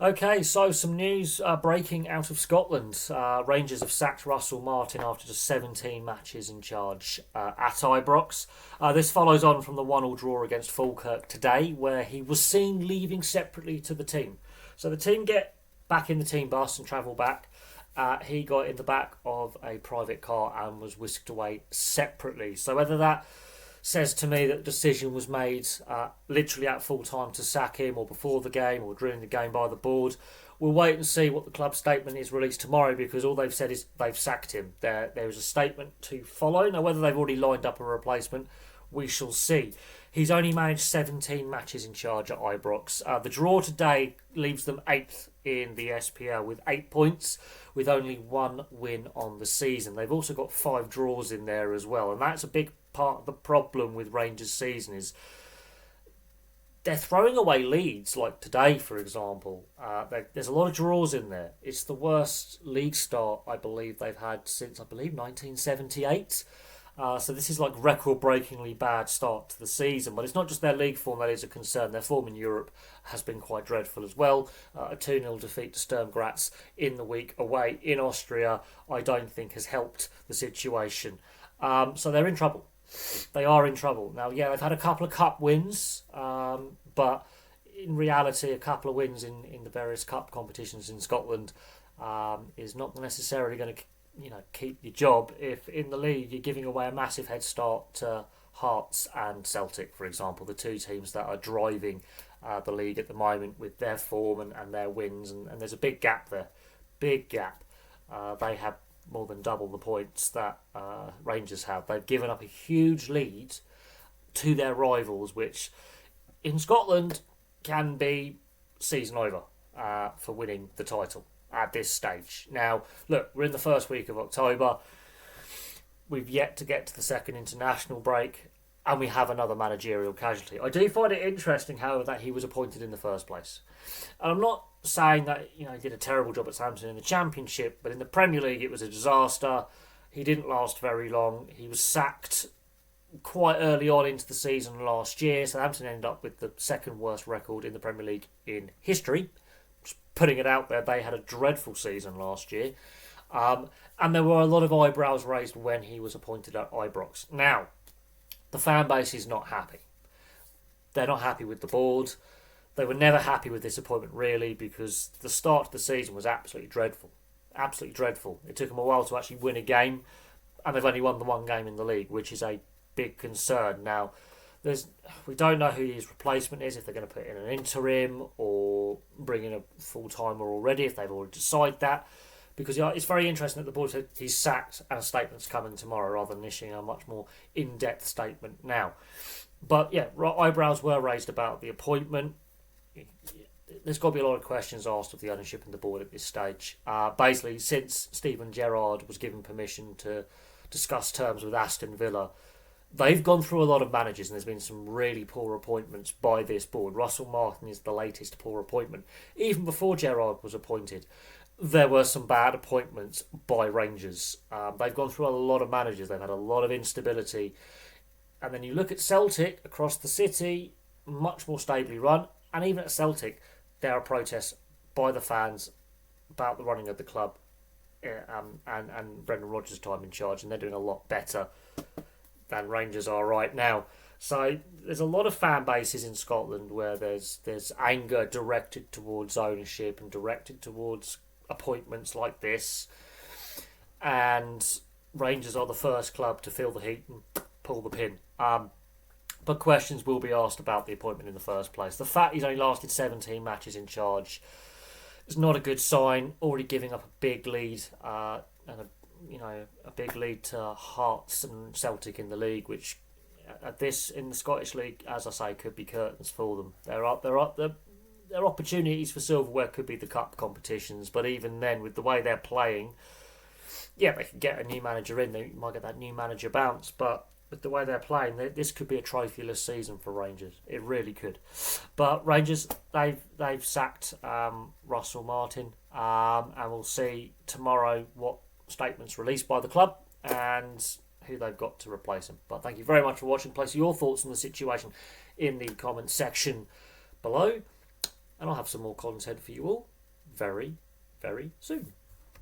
Okay, so some news breaking out of Scotland. Rangers have sacked Russell Martin after just 17 matches in charge at Ibrox. This follows on from the 1-1 draw against Falkirk today, where he was seen leaving separately to the team. So the team get back in the team bus and travel back. He got in the back of a private car and was whisked away separately. So whether that says to me that the decision was made literally at full time to sack him, or before the game, or during the game by the board. We'll wait and see what the club statement is released tomorrow, because all they've said is they've sacked him. There is a statement to follow. Now, whether they've already lined up a replacement, we shall see. He's only managed 17 matches in charge at Ibrox. The draw today leaves them 8th in the SPL with 8 points, with only one win on the season. They've also got 5 draws in there as well, and that's a big part of the problem with Rangers' season is they're throwing away leads, like today, for example. There's a lot of draws in there. It's the worst league start, I believe, they've had since, 1978. So this is like record-breakingly bad start to the season. But it's not just their league form that is a concern. Their form in Europe has been quite dreadful as well. A 2-0 defeat to Sturm Graz in the week away in Austria, I don't think has helped the situation. So they're in trouble. They are in trouble. Now, yeah, they've had a couple of cup wins, but in reality, a couple of wins in the various cup competitions in Scotland is not necessarily going to keep your job if in the league you're giving away a massive head start to Hearts and Celtic, for example, the two teams that are driving the league at the moment with their form and their wins, and there's a big gap there. Big gap. They have more than double the points that Rangers have. They've given up a huge lead to their rivals, which in Scotland can be season over for winning the title at this stage. Now, look, we're in the first week of October. We've yet to get to the second international break, and we have another managerial casualty. I do find it interesting, however, that he was appointed in the first place. And I'm not saying that he did a terrible job at Southampton in the Championship, but in the Premier League it was a disaster. He didn't last very long. He was sacked quite early on into the season last year. Southampton ended up with the second worst record in the Premier League in history. Just putting it out there, they had a dreadful season last year. And there were a lot of eyebrows raised when he was appointed at Ibrox. Now, the fan base is not happy. They're not happy with the board. They were never happy with this appointment, really, because the start of the season was absolutely dreadful. Absolutely dreadful. It took them a while to actually win a game, and they've only won the one game in the league, which is a big concern. Now, we don't know who his replacement is, if they're going to put in an interim or bring in a full-timer already, if they've already decided that. Because it's very interesting that the board said he's sacked and a statement's coming tomorrow, rather than issuing a much more in-depth statement now. But yeah, eyebrows were raised about the appointment. There's got to be a lot of questions asked of the ownership and the board at this stage. Basically, since Steven Gerrard was given permission to discuss terms with Aston Villa, they've gone through a lot of managers, and there's been some really poor appointments by this board. Russell Martin is the latest poor appointment. Even before Gerrard was appointed, there were some bad appointments by Rangers. They've gone through a lot of managers. They've had a lot of instability. And then you look at Celtic across the city, much more stably run. And even at Celtic, there are protests by the fans about the running of the club and Brendan Rodgers' time in charge. And they're doing a lot better than Rangers are right now. So there's a lot of fan bases in Scotland where there's anger directed towards ownership and directed towards appointments like this, and Rangers are the first club to feel the heat and pull the pin. But questions will be asked about the appointment in the first place. The fact he's only lasted 17 matches in charge is not a good sign. Already giving up a big lead, and a big lead to Hearts and Celtic in the league, which at this in the Scottish League, as I say, could be curtains for them. There are opportunities for silverware, could be the cup competitions, but even then, with the way they're playing, yeah, they could get a new manager in, they might get that new manager bounce, but with the way they're playing, this could be a trophyless season for Rangers. It really could. But Rangers, they've sacked Russell Martin, and we'll see tomorrow what statements released by the club and who they've got to replace him. But thank you very much for watching. Place your thoughts on the situation in the comments section below, and I'll have some more content for you all very, very soon.